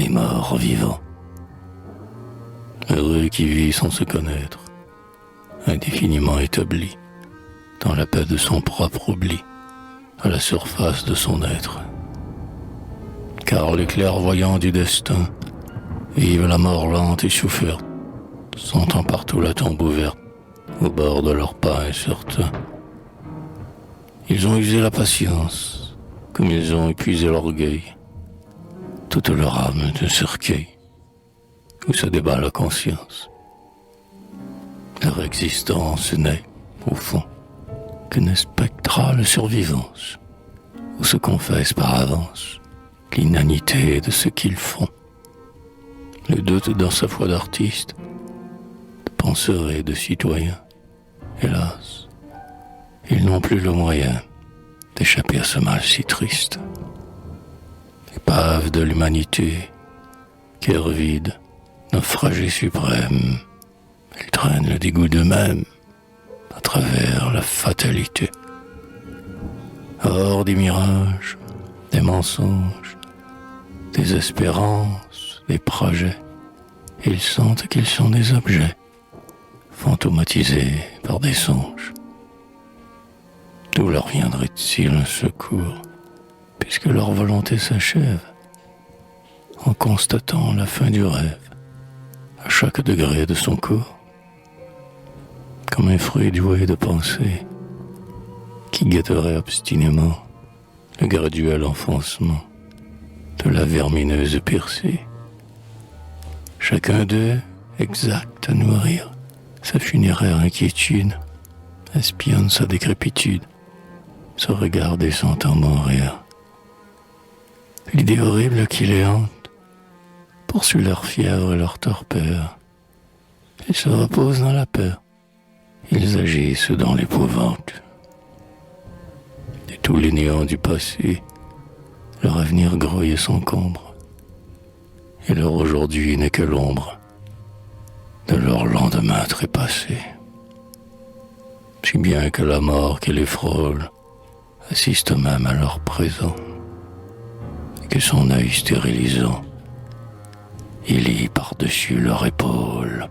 les morts vivants. Heureux qui vit sans se connaître, indéfiniment établi, dans la paix de son propre oubli, à la surface de son être. Car les clairvoyants du destin vivent la mort lente et soufferte, sentant partout la tombe ouverte, au bord de leur pas incertain. Ils ont usé la patience, comme ils ont épuisé l'orgueil, toute leur âme d'un cercueil, où se débat la conscience. Leur existence n'est, au fond, qu'une spectrale survivance, où se confesse par avance l'inanité de ce qu'ils font. Le doute dans sa foi d'artiste, de penseur et de citoyen, hélas, ils n'ont plus le moyen d'échapper à ce mal si triste. Épave de l'humanité, cœur vide, naufragé suprême, ils traînent le dégoût d'eux-mêmes à travers la fatalité. Hors des mirages, des mensonges, des espérances, des projets, ils sentent qu'ils sont des objets, fantomatisés par des songes. D'où leur viendrait-il un secours, puisque leur volonté s'achève en constatant la fin du rêve à chaque degré de son cours, comme un fruit doué de pensée qui guetterait obstinément le graduel enfoncement de la vermineuse percée. Chacun d'eux exact à nourrir sa funéraire inquiétude, espionne sa décrépitude, se regarde et s'entend mourir. L'idée horrible qui les hante poursuit leur fièvre et leur torpeur. Ils se reposent dans la peur, ils agissent dans l'épouvante. Et tous les néants du passé, leur avenir grouille et s'encombre, et leur aujourd'hui n'est que l'ombre de leur lendemain trépassé. Si bien que la mort qui les frôle assiste même à leur présent, et que son œil stérilisant, il lit par-dessus leur épaule.